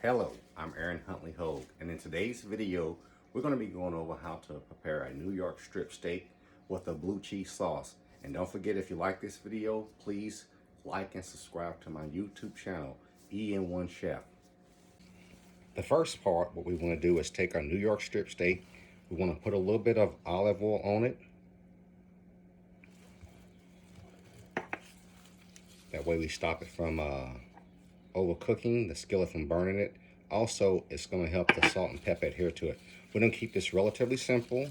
Hello, I'm Aaron Huntley Hogue, and in today's video, we're going to be going over how to prepare a New York strip steak with a blue cheese sauce. And don't forget, if you like this video, please like and subscribe to my YouTube channel, E-N-1 Chef. The first part, what we want to do is take our New York strip steak. We want to put a little bit of olive oil on it. That way we stop it from overcooking, the skillet from burning it. Also, it's going to help the salt and pepper adhere to it. We're going to keep this relatively simple.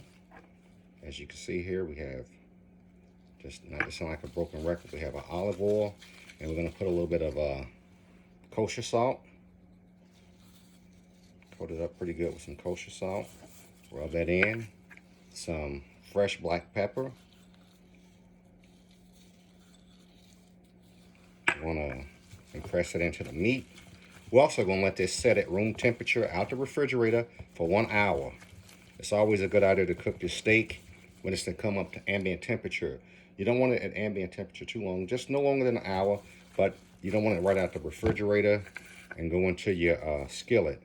As you can see here, we have, just not to sound like a broken record, we have our olive oil, and we're going to put a little bit of kosher salt. Coat it up pretty good with some kosher salt. Rub that in. Some fresh black pepper. You want to impress it into the meat. We're also going to let this set at room temperature out the refrigerator for 1 hour. It's always a good idea to cook your steak when it's to come up to ambient temperature. You don't want it at ambient temperature too long, just no longer than an hour, but you don't want it right out the refrigerator and go into your skillet.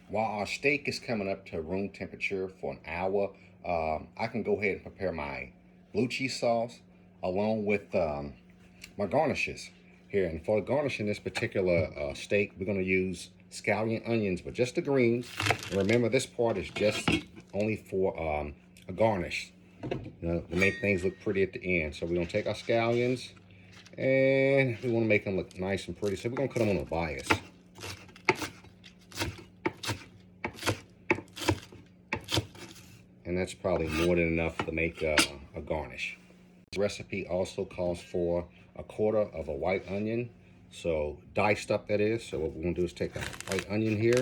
While our steak is coming up to room temperature for an hour, I can go ahead and prepare my blue cheese sauce along with my garnishes here. And for garnishing this particular steak, we're going to use scallion onions, but just the greens. And remember, this part is just only for a garnish. You know, to make things look pretty at the end. So we're going to take our scallions and we want to make them look nice and pretty. So we're going to cut them on a bias. And that's probably more than enough to make a garnish. This recipe also calls for 1/4 of a white onion, so diced up that is. So what we're going to do is take a white onion here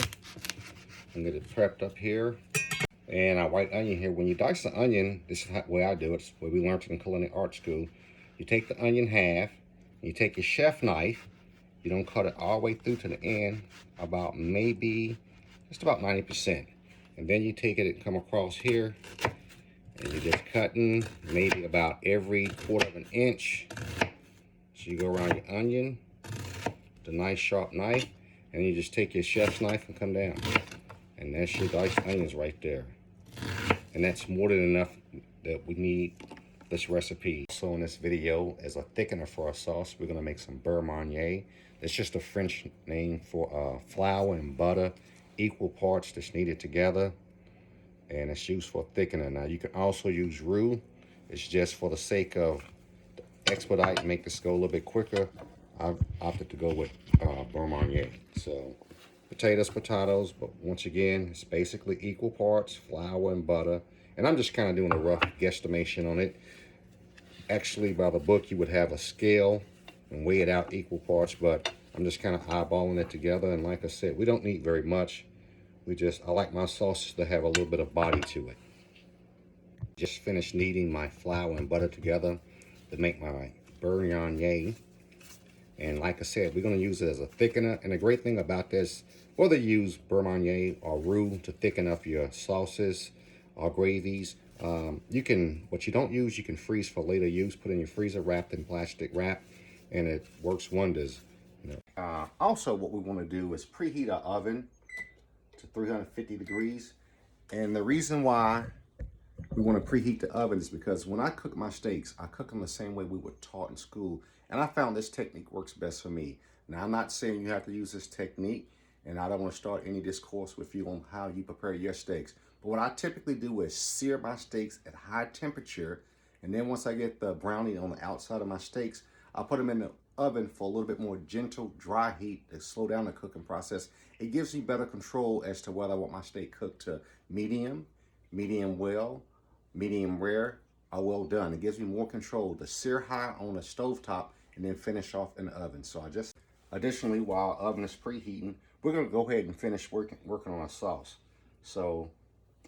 and get it prepped up here. And our white onion here, when you dice the onion, this is the way I do it. It's the way we learned it in culinary art school. You take the onion half, and you take your chef knife. You don't cut it all the way through to the end, about maybe just about 90%. And then you take it and come across here, and you're just cutting maybe about every 1/4 of an inch. So you go around your onion with a nice sharp knife, and you just take your chef's knife and come down. And that's your diced onions right there. And that's more than enough that we need this recipe. So in this video, as a thickener for our sauce, we're gonna make some beurre marnier. That's just a French name for flour and butter, equal parts that's needed together. And it's used for thickener. Now you can also use roux. It's just for the sake of expedite and make this go a little bit quicker. I've opted to go with beurre marnier. So potatoes, but once again, it's basically equal parts, flour and butter. And I'm just kind of doing a rough guesstimation on it. Actually, by the book, you would have a scale and weigh it out equal parts, but I'm just kind of eyeballing it together. And like I said, we don't need very much. I like my sauces to have a little bit of body to it. Just finished kneading my flour and butter together to make my beurre marnier. And like I said, we're going to use it as a thickener. And the great thing about this, whether you use beurre marnier or roux to thicken up your sauces or gravies, what you don't use, you can freeze for later use. Put in your freezer wrapped in plastic wrap, and it works wonders. You know. Also, what we want to do is preheat our oven to 350 degrees. And the reason why we want to preheat the oven is because when I cook my steaks, I cook them the same way we were taught in school. And I found this technique works best for me. Now, I'm not saying you have to use this technique, and I don't want to start any discourse with you on how you prepare your steaks. But what I typically do is sear my steaks at high temperature. And then once I get the browning on the outside of my steaks, I'll put them in the oven for a little bit more gentle, dry heat to slow down the cooking process. It gives me better control as to whether I want my steak cooked to medium, medium well, medium rare, or well done. It gives me more control to sear high on the stovetop and then finish off in the oven. So additionally, while our oven is preheating, we're gonna go ahead and finish working on our sauce. So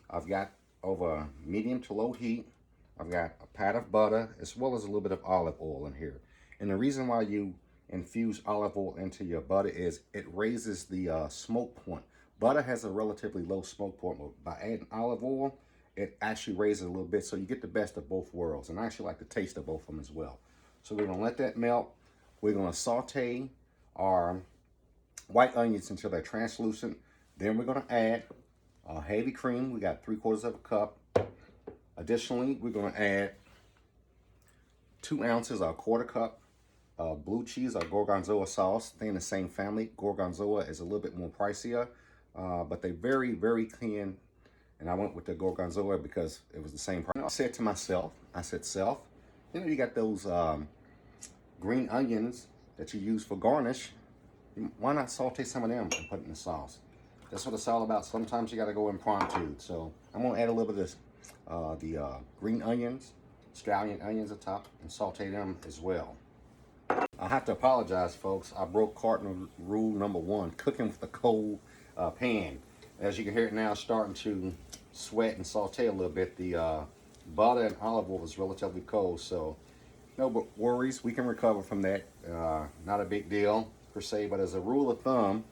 I've got over medium to low heat. I've got a pat of butter as well as a little bit of olive oil in here. And the reason why you infuse olive oil into your butter is it raises the smoke point. Butter has a relatively low smoke point, but by adding olive oil, it actually raises it a little bit, so you get the best of both worlds. And I actually like the taste of both of them as well. So we're gonna let that melt. We're gonna saute our white onions until they're translucent. Then we're going to add heavy cream. We got 3/4 of a cup. Additionally, we're going to add 2 ounces or 1/4 cup blue cheese or gorgonzola sauce. They're in the same family. Gorgonzola is a little bit more pricier, but they're very, very clean. And I went with the gorgonzola because it was the same price. I said to myself, self, you know, you got those green onions that you use for garnish. Why not saute some of them and put it in the sauce? That's what it's all about. Sometimes you got to go impromptu. So I'm going to add a little bit of this, green onions, scallion onions on top, and saute them as well. I have to apologize, folks. I broke cardinal rule number 1, cooking with a cold pan. As you can hear it now, starting to sweat and saute a little bit. The butter and olive oil is relatively cold, so no worries. We can recover from that. Not a big deal per se, but as a rule of thumb,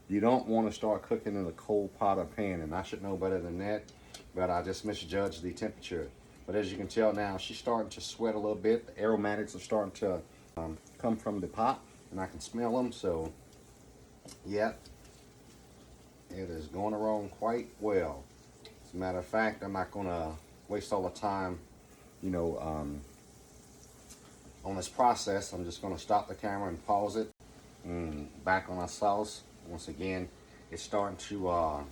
you don't want to start cooking in a cold pot or pan, and I should know better than that, but I just misjudged the temperature. But as you can tell now, she's starting to sweat a little bit. The aromatics are starting to come from the pot, and I can smell them. So, yeah, it is going along quite well. As a matter of fact, I'm not going to waste all the time, you know, on this process. I'm just going to stop the camera and pause it. Back on our sauce. Once again, it's starting to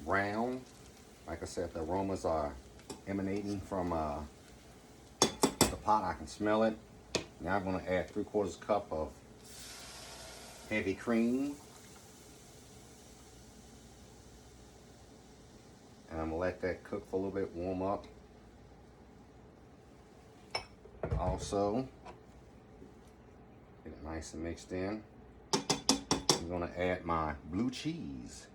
brown. Like I said, the aromas are emanating from the pot. I can smell it. Now I'm going to add 3/4 cup of heavy cream. And I'm going to let that cook for a little bit, warm up. Also, get it nice and mixed in. I'm going to add my blue cheese.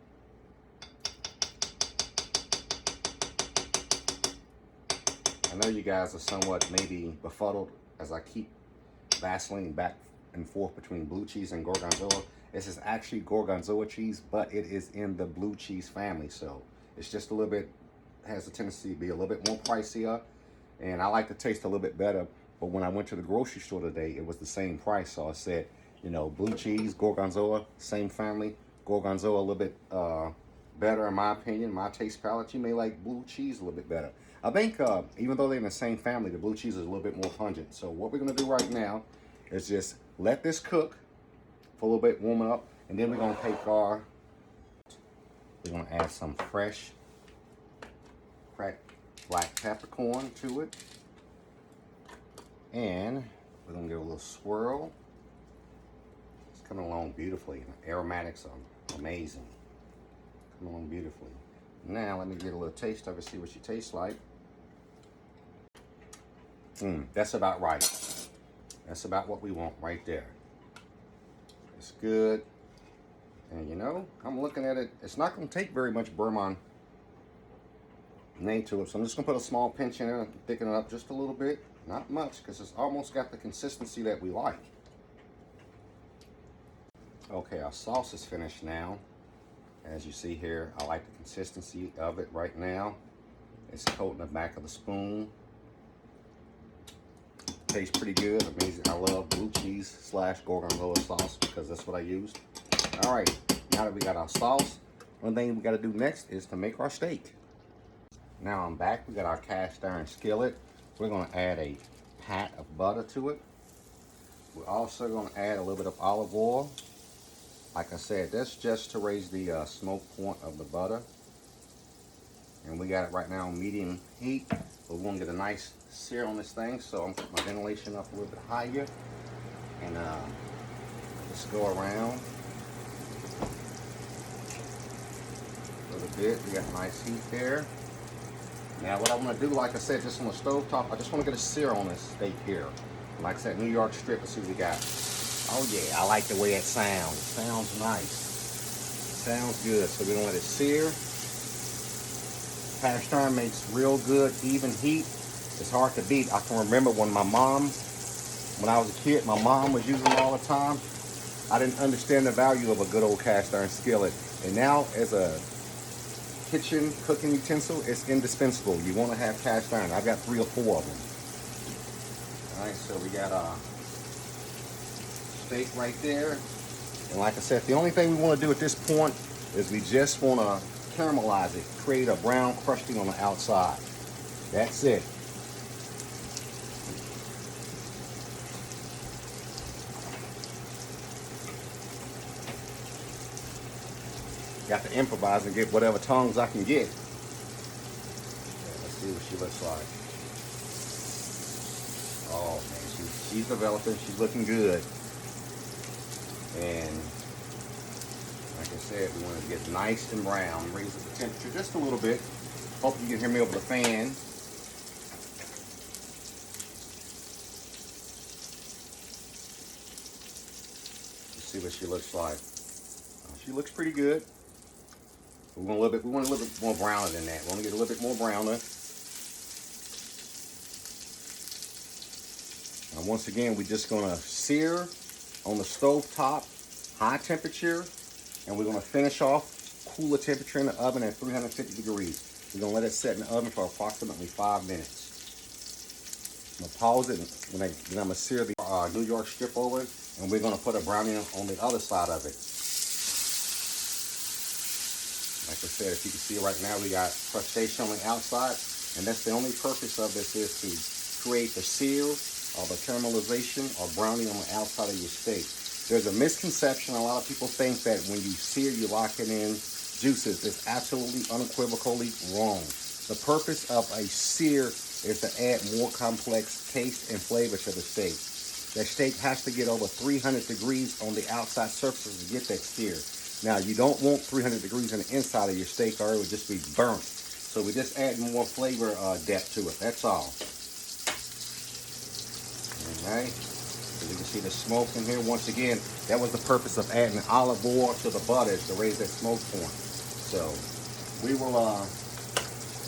I know you guys are somewhat maybe befuddled as I keep vacillating back and forth between blue cheese and gorgonzola. This is actually gorgonzola cheese, but it is in the blue cheese family, so it's just a little bit, has a tendency to be a little bit more pricier, and I like the taste a little bit better. But when I went to the grocery store today, it was the same price, so I said, you know, blue cheese, gorgonzola, same family. Gorgonzola a little bit better in my opinion, my taste palette. You may like blue cheese a little bit better. I think even though they're in the same family, the blue cheese is a little bit more pungent. So what we're gonna do right now is just let this cook for a little bit, warm it up, and then we're gonna take we're gonna add some fresh cracked black peppercorn to it. And we're gonna give it a little swirl. It's coming along beautifully. The aromatics are amazing. Coming along beautifully. Now let me get a little taste of it, see what she tastes like. That's about right. That's about what we want right there. It's good. And you know, I'm looking at it, it's not gonna take very much Burman name to it. So I'm just gonna put a small pinch in it and thicken it up just a little bit. Not much, because it's almost got the consistency that we like. Okay, our sauce is finished now. As you see here, I like the consistency of it right now. It's coating the back of the spoon. Tastes pretty good. Amazing. I love blue cheese / gorgonzola sauce because that's what I used. All right, now that we got our sauce, one thing we got to do next is to make our steak. Now I'm back. We got our cast iron skillet. We're going to add a pat of butter to it. We're also going to add a little bit of olive oil. Like I said, that's just to raise the smoke point of the butter. And we got it right now on medium heat. But we want to get a nice sear on this thing, so I'm putting my ventilation up a little bit higher. And just go around a little bit. We got nice heat there. Now what I want to do, like I said, just on the stove top, I just want to get a sear on this steak here. Like I said, NewYork Strip, let's see what we got. Oh yeah, I like the way it sounds. It sounds nice. Sounds good. So we're going to let it sear. Cast iron makes real good, even heat. It's hard to beat. I can remember when my mom, when I was a kid, my mom was using them all the time. I didn't understand the value of a good old cast iron skillet. And now as a kitchen cooking utensil, it's indispensable. You want to have cast iron. I've got 3 or 4 of them. All right, so we got our steak right there. And like I said, the only thing we want to do at this point is we just want to caramelize it, create a brown crusting on the outside. That's it. Got to improvise and get whatever tongs I can get. Yeah, let's see what she looks like. Oh man, she's developing. She's looking good. And like I said, we want to get nice and brown. Raise the temperature just a little bit. Hope you can hear me over the fan. Let's see what she looks like. She looks pretty good. We want a little bit more browner than that. We want to get a little bit more browner. Now once again, we're just going to sear on the stove top, high temperature, and we're going to finish off cooler temperature in the oven at 350 degrees. We're going to let it set in the oven for approximately 5 minutes. I'm going to pause it, and then I'm going to sear the New York strip over it, and we're going to put a brownie on the other side of it. Like I said, if you can see right now, we got crustation on the outside, and that's the only purpose of this is to create the seal or the caramelization or browning on the outside of your steak. There's a misconception. A lot of people think that when you sear, you're locking in juices. It's absolutely unequivocally wrong. The purpose of a sear is to add more complex taste and flavor to the steak. That steak has to get over 300 degrees on the outside surface to get that sear. Now, you don't want 300 degrees on the inside of your steak or it would just be burnt. So we just add more flavor depth to it, that's all. Alright, so you can see the smoke in here. Once again, that was the purpose of adding olive oil to the butter, is to raise that smoke point. So, we will,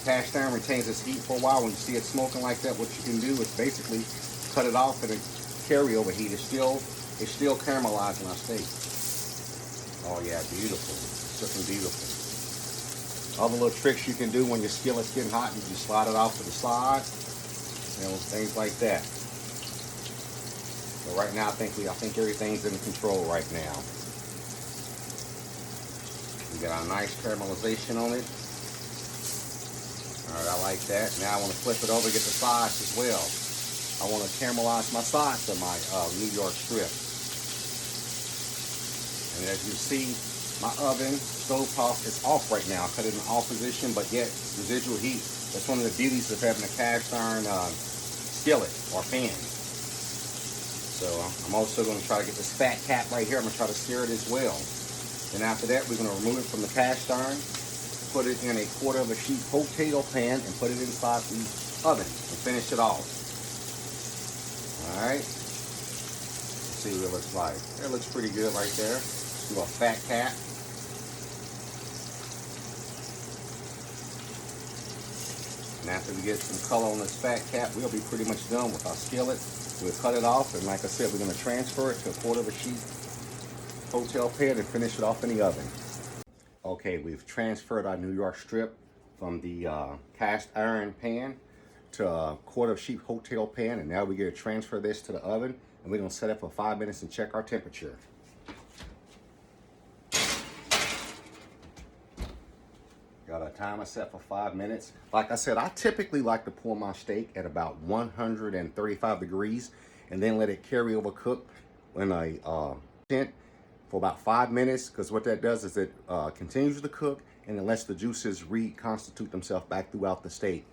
cast iron retains its heat for a while. When you see it smoking like that, what you can do is basically cut it off and carryover heat. It's still caramelizing our steak. Oh yeah, beautiful. It's looking beautiful. Other little tricks you can do when your skillet's getting hot, you just slide it off to the side, you know, things like that. But right now, I think everything's in control right now. We got our nice caramelization on it. All right, I like that. Now I want to flip it over, get the sides as well. I want to caramelize my sides of my New York strip. And as you see, my oven stovetop is off right now. I cut it in off position, but yet residual heat. That's one of the beauties of having a cast iron skillet or pan. So I'm also going to try to get this fat cap right here. I'm going to try to sear it as well. And after that, we're going to remove it from the cast iron, put it in a 1/4 of a sheet potato pan, and put it inside the oven and finish it off. All right. Let's see what it looks like. It looks pretty good right there. Do a fat cap. And after we get some color on this fat cap, we'll be pretty much done with our skillet. We'll cut it off, and like I said, we're going to transfer it to a 1/4 of a sheet hotel pan and finish it off in the oven. Okay, we've transferred our New York strip from the cast iron pan to a 1/4 of sheet hotel pan, and now we're going to transfer this to the oven, and we're going to set it for 5 minutes and check our temperature. Got a timer set for 5 minutes. Like I said, I typically like to pour my steak at about 135 degrees and then let it carry over cook in a tent for about 5 minutes, because what that does is it continues to cook and it lets the juices reconstitute themselves back throughout the steak.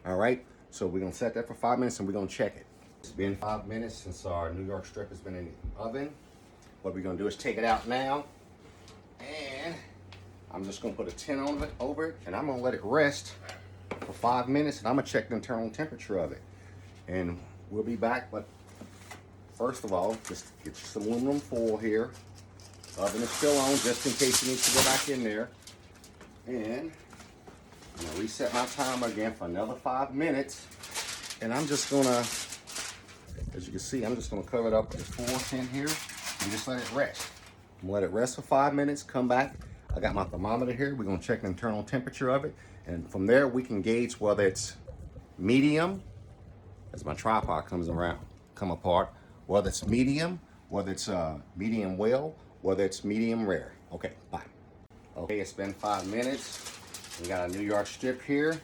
All right, so we're gonna set that for 5 minutes and we're gonna check it. It's been 5 minutes since our New York strip has been in the oven. What we're gonna do is take it out now, and I'm just gonna put a tin on it over it, and I'm gonna let it rest for 5 minutes, and I'm gonna check the internal temperature of it. And we'll be back, but first of all, just get you some aluminum foil here. Oven is still on, just in case you need to go back in there. And I'm gonna reset my timer again for another 5 minutes. And I'm just gonna, as you can see, I'm just gonna cover it up with a foil tin here and just let it rest. I'm gonna let it rest for 5 minutes, come back. I got my thermometer here. We're gonna check the internal temperature of it. And from there, we can gauge whether it's medium, as my tripod come apart, whether it's medium, whether it's medium well, whether it's medium rare. Okay, bye. Okay, it's been 5 minutes. We got a New York strip here.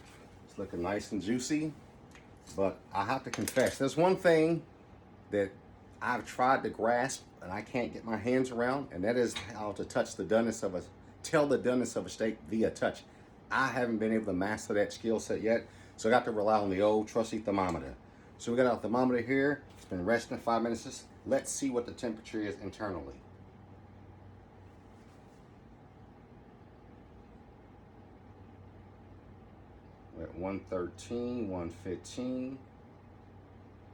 It's looking nice and juicy. But I have to confess, there's one thing that I've tried to grasp and I can't get my hands around, and that is how to tell the doneness of a steak via touch. I haven't been able to master that skill set yet, so I got to rely on the old trusty thermometer. So we got our thermometer here. It's been resting 5 minutes. Let's see what the temperature is internally. We're at 113, 115,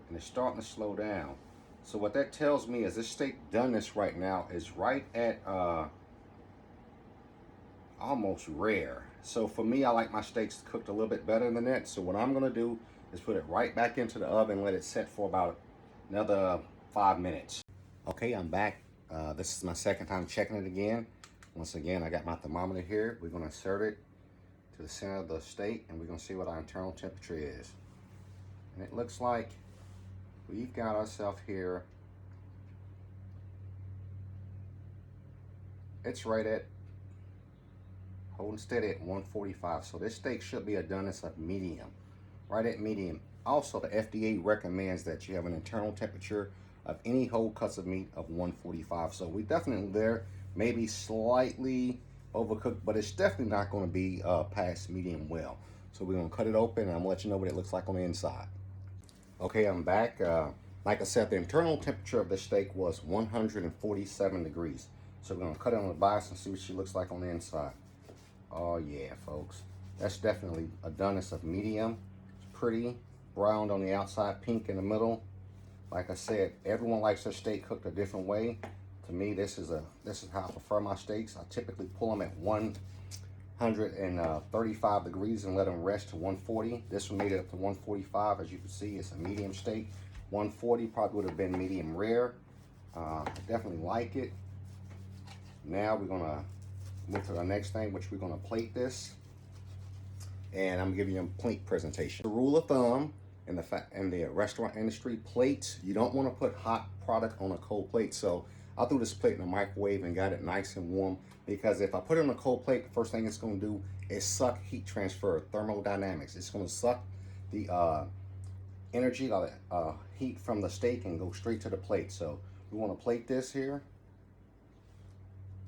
and it's starting to slow down. So what that tells me is this steak doneness right now is right at almost rare. So for me, I like my steaks cooked a little bit better than that. So what I'm gonna do is put it right back into the oven, let it set for about another 5 minutes. Okay, I'm back. This is my second time checking it again. Once again, I got my thermometer here. We're gonna insert it to the center of the steak, and we're gonna see what our internal temperature is. And it looks like we've got ourselves here. It's right at, holding steady at 145. So this steak should be a doneness of medium, right at medium. Also, the FDA recommends that you have an internal temperature of any whole cuts of meat of 145. So we definitely there, maybe slightly overcooked, but it's definitely not going to be past medium well. So we're going to cut it open, and I'm going to let you know what it looks like on the inside. Okay, I'm back. Like I said, the internal temperature of the steak was 147 degrees. So we're going to cut it on the bias and see what she looks like on the inside. Oh yeah, folks. That's definitely a doneness of medium. It's pretty browned on the outside, pink in the middle. Like I said, everyone likes their steak cooked a different way. To me, this is how I prefer my steaks. I typically pull them at 135 degrees and let them rest to 140. This one made it up to 145. As you can see, it's a medium steak. 140 probably would have been medium rare. I definitely like it. Now we're gonna move to the next thing, which we're gonna plate this. And I'm gonna give you a plate presentation. The rule of thumb in the restaurant industry, plates, you don't want to put hot product on a cold plate. So I threw this plate in the microwave and got it nice and warm, because if I put it on a cold plate, the first thing it's going to do is suck heat transfer, thermodynamics. It's going to suck the energy, heat from the steak and go straight to the plate. So we want to plate this here.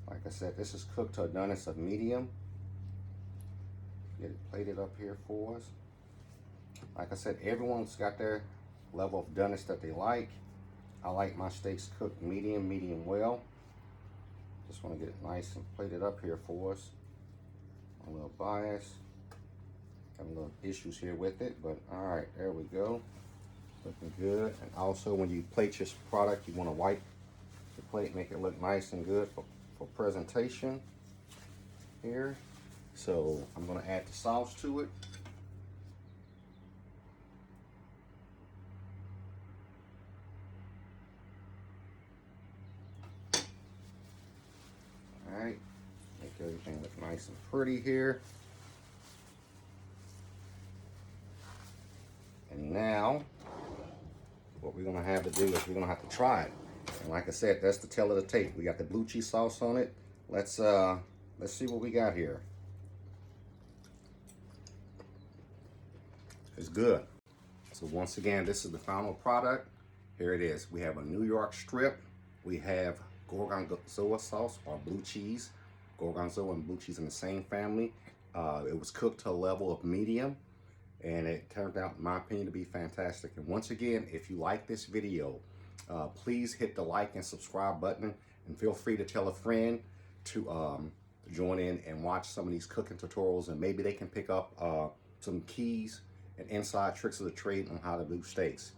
Like I said, this is cooked to a doneness of medium. Get it plated up here for us. Like I said, everyone's got their level of doneness that they like. I like my steaks cooked medium, medium well. Just want to get it nice and plated up here for us. A little bias. Having little issues here with it, but all right, there we go. Looking good. And also, when you plate your product, you want to wipe the plate, make it look nice and good for presentation here. So I'm going to add the sauce to it. Alright, make everything look nice and pretty here. And now, what we're gonna have to do is we're gonna have to try it. And like I said, that's the tale of the tape. We got the blue cheese sauce on it. Let's see what we got here. It's good. So once again, this is the final product. Here it is. We have a New York strip. We have gorgonzola sauce, or blue cheese. Gorgonzola and blue cheese in the same family. It was cooked to a level of medium, and it turned out, in my opinion, to be fantastic. And once again, if you like this video, please hit the like and subscribe button, and feel free to tell a friend to join in and watch some of these cooking tutorials, and maybe they can pick up some keys and inside tricks of the trade on how to do steaks.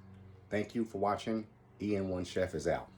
Thank you for watching. EN1 Chef is out.